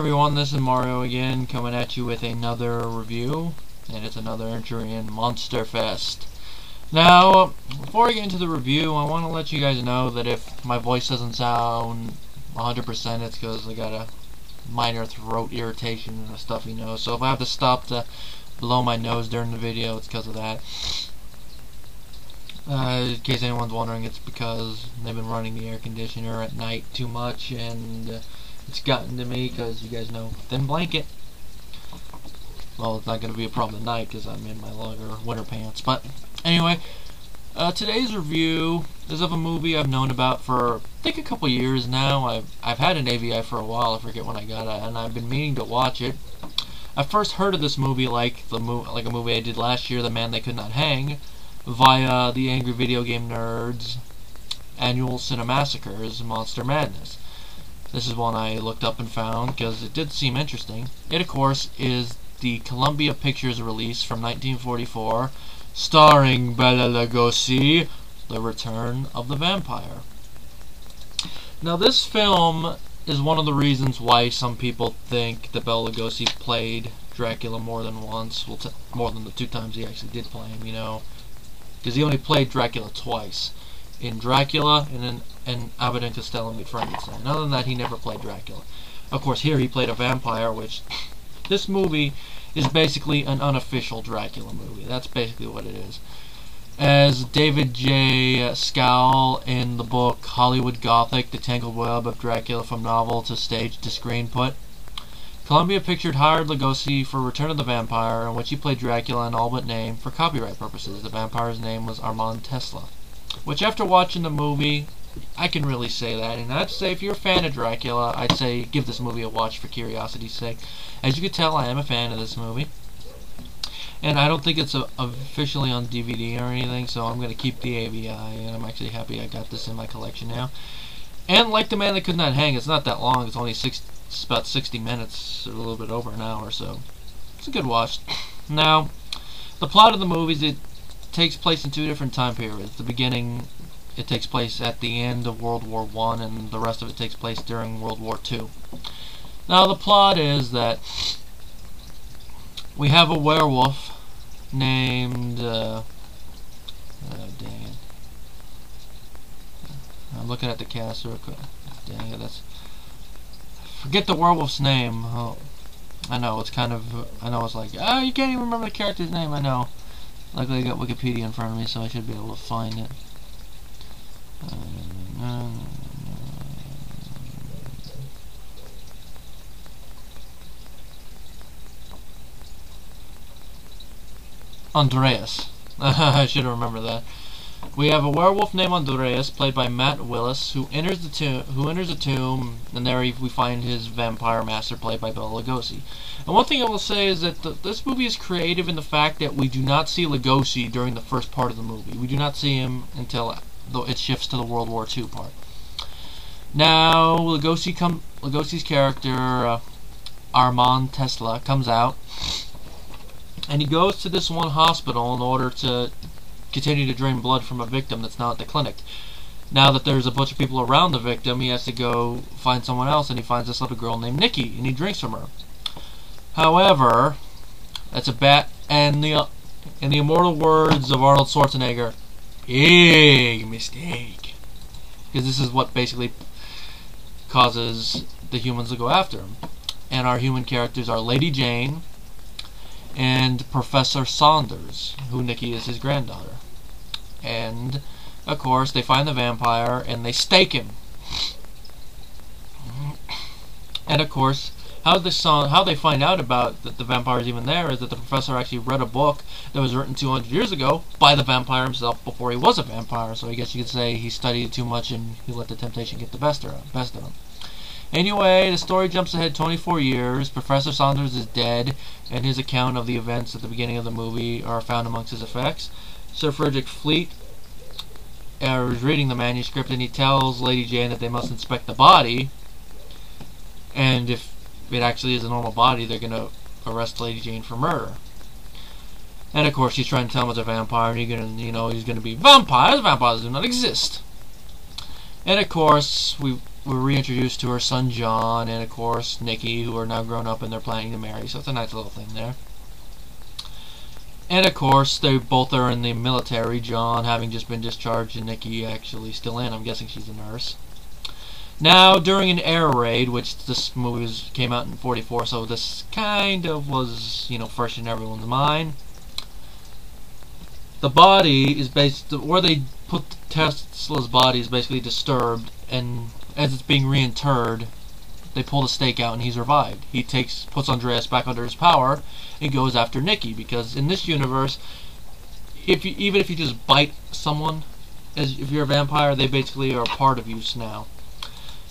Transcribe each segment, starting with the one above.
everyone, this is Mario again, coming at you with another review, and it's another entry in Monster Fest. Now, before I get into the review, I want to let you guys know that if my voice doesn't sound 100%, it's because I got a minor throat irritation and a stuffy nose. So if I have to stop to blow my nose during the video, it's because of that. In case anyone's wondering, it's because they've been running the air conditioner at night too much, and it's gotten to me because you guys know thin blanket. Well, it's not going to be a problem at night because I'm in my longer winter pants. But anyway, today's review is of a movie I've known about for I think a couple years now. I've had an AVI for a while. I forget when I got it, and I've been meaning to watch it. I first heard of this movie like a movie I did last year, The Man They Could Not Hang, via the Angry Video Game Nerds' annual Cinemassacres Monster Madness. This is one I looked up and found because it did seem interesting. It, of course, is the Columbia Pictures release from 1944, starring Bela Lugosi, The Return of the Vampire. Now, this film is one of the reasons why some people think that Bela Lugosi played Dracula more than once, well, more than the 2 times he actually did play him, you know, because he only played Dracula twice. In Dracula and in Abbott and Costello Meet Frankenstein. Other than that, he never played Dracula. Of course, here he played a vampire, which this movie is basically an unofficial Dracula movie. That's basically what it is. As David J. Scowl in the book Hollywood Gothic, The Tangled Web of Dracula from Novel to Stage to Screen put, Columbia Pictures hired Lugosi for Return of the Vampire, in which he played Dracula in all but name for copyright purposes. The vampire's name was Armand Tesla. Which, after watching the movie, I can really say that. And I'd say if you're a fan of Dracula, I'd say give this movie a watch for curiosity's sake. As you can tell, I am a fan of this movie. And I don't think it's officially on DVD or anything, so I'm going to keep the AVI, and I'm actually happy I got this in my collection now. And like The Man That Could Not Hang, it's not that long. It's only it's about 60 minutes, a little bit over an hour, so it's a good watch. Now, the plot of the movie is it takes place in 2 different time periods. The beginning, it takes place at the end of World War I, and the rest of it takes place during World War II. Now, the plot is that we have a werewolf named oh, dang it. I'm looking at the cast real quick. Dang it, forget the werewolf's name. Oh, I know, it's kind of, I know it's like, oh, you can't even remember the character's name, I know. Luckily I got Wikipedia in front of me, so I should be able to find it. Andreas. I should remember that. We have a werewolf named Andreas, played by Matt Willis, who enters a tomb, and there we find his vampire master, played by Bela Lugosi. And one thing I will say is that this movie is creative in the fact that we do not see Lugosi during the first part of the movie. We do not see him until it shifts to the World War II part. Now, Lugosi's character, Armand Tesla, comes out, and he goes to this one hospital in order to continue to drain blood from a victim that's now at the clinic. Now that there's a bunch of people around the victim, he has to go find someone else, and he finds this little girl named Nikki, and he drinks from her. However, that's a in the immortal words of Arnold Schwarzenegger, big mistake. Because this is what basically causes the humans to go after him. And our human characters are Lady Jane and Professor Saunders, who Nikki is his granddaughter. And, of course, they find the vampire and they stake him. And, of course, how they find out about that the vampire is even there is that the professor actually read a book that was written 200 years ago by the vampire himself before he was a vampire. So I guess you could say he studied it too much and he let the temptation get the best of him. Anyway, the story jumps ahead 24 years. Professor Saunders is dead, and his account of the events at the beginning of the movie are found amongst his effects. Sir Frederick Fleet is reading the manuscript, and he tells Lady Jane that they must inspect the body, and if it actually is a normal body, they're going to arrest Lady Jane for murder. And of course, she's trying to tell him it's a vampire, and he's going to be vampires. Vampires do not exist. And of course, we're reintroduced to her son John and of course Nikki, who are now grown up and they're planning to marry, so it's a nice little thing there. And of course they both are in the military, John having just been discharged and Nikki actually still in. I'm guessing she's a nurse. Now during an air raid, which this movie came out in '44, so this kind of was, you know, fresh in everyone's mind. The body is where they put Tesla's body is basically disturbed, and as it's being reinterred, they pull the stake out and he's revived. He puts Andreas back under his power and goes after Nikki, because in this universe, even if you just bite someone, if you're a vampire, they basically are a part of you now.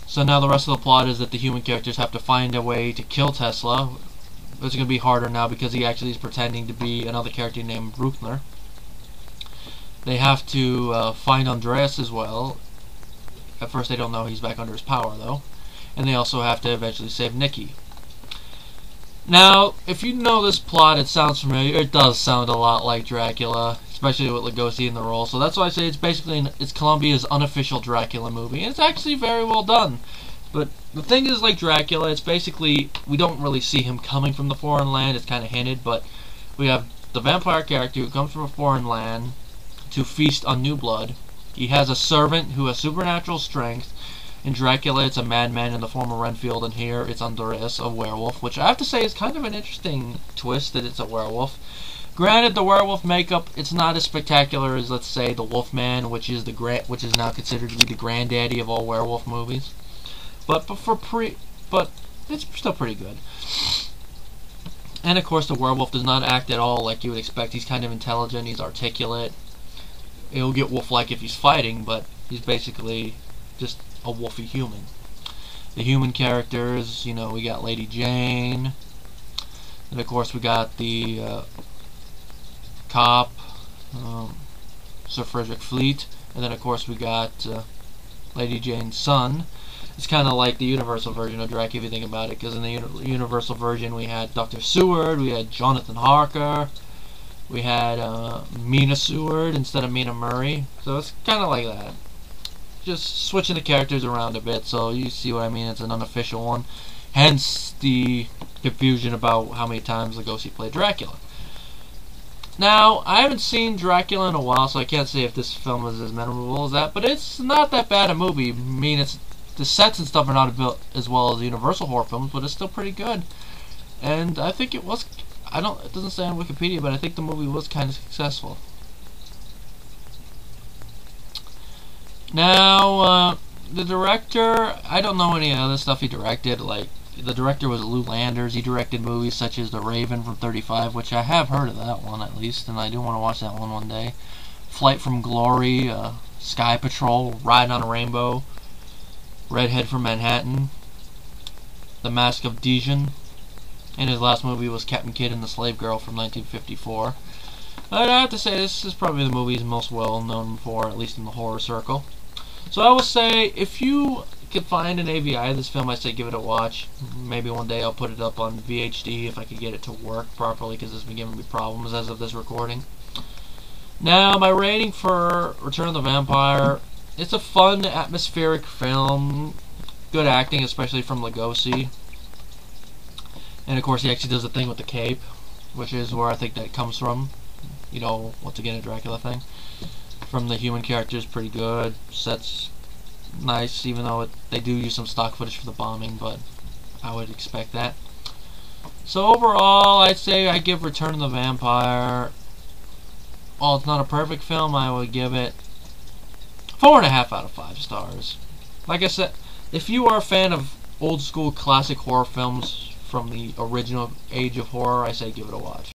So now the rest of the plot is that the human characters have to find a way to kill Tesla. It's going to be harder now because he actually is pretending to be another character named Bruckner. They have to find Andreas as well. At first they don't know he's back under his power though. And they also have to eventually save Nikki. Now, if you know this plot, it sounds familiar. It does sound a lot like Dracula, especially with Lugosi in the role. So that's why I say it's basically it's Columbia's unofficial Dracula movie, and it's actually very well done. But the thing is, like Dracula, it's basically we don't really see him coming from the foreign land. It's kind of hinted, but we have the vampire character who comes from a foreign land to feast on new blood. He has a servant who has supernatural strength. In Dracula, it's a madman in the form of Renfield, and here it's Andreas, a werewolf, which I have to say is kind of an interesting twist that it's a werewolf. Granted, the werewolf makeup, it's not as spectacular as, let's say, the Wolfman, which is now considered to be the granddaddy of all werewolf movies. But it's still pretty good. And of course, the werewolf does not act at all like you would expect. He's kind of intelligent. He's articulate. He'll get wolf-like if he's fighting, but he's basically just a wolfy human. The human characters, you know, we got Lady Jane, and of course we got the cop, Sir Frederick Fleet, and then of course we got Lady Jane's son. It's kind of like the Universal version of Dracula if you think about it, because in the Universal version we had Dr. Seward, we had Jonathan Harker, we had Mina Seward instead of Mina Murray, so it's kind of like that. Just switching the characters around a bit, so you see what I mean. It's an unofficial one, hence the confusion about how many times Lugosi played Dracula. Now, I haven't seen Dracula in a while, so I can't say if this film is as memorable as that, but it's not that bad a movie. I mean, the sets and stuff are not built as well as the Universal horror films, but it's still pretty good. And I think it was, it doesn't say on Wikipedia, but I think the movie was kind of successful. Now, the director, I don't know any other stuff he directed. Like, the director was Lou Landers. He directed movies such as The Raven from '35, which I have heard of that one at least, and I do want to watch that one day. Flight from Glory, Sky Patrol, Riding on a Rainbow, Redhead from Manhattan, The Mask of Dijon, and his last movie was Captain Kidd and the Slave Girl from 1954. But I have to say, this is probably the movie he's most well known for, at least in the horror circle. So I will say, if you can find an AVI of this film, I say give it a watch. Maybe one day I'll put it up on VHD if I could get it to work properly, because it's been giving me problems as of this recording. Now, my rating for Return of the Vampire, it's a fun, atmospheric film. Good acting, especially from Lugosi. And of course, he actually does the thing with the cape, which is where I think that comes from. You know, once again, a Dracula thing. From the human characters, pretty good. Sets nice, even though they do use some stock footage for the bombing, but I would expect that. So overall, I'd say I give Return of the Vampire, while it's not a perfect film, I would give it 4.5 out of 5 stars. Like I said, if you are a fan of old school classic horror films from the original age of horror, I say give it a watch.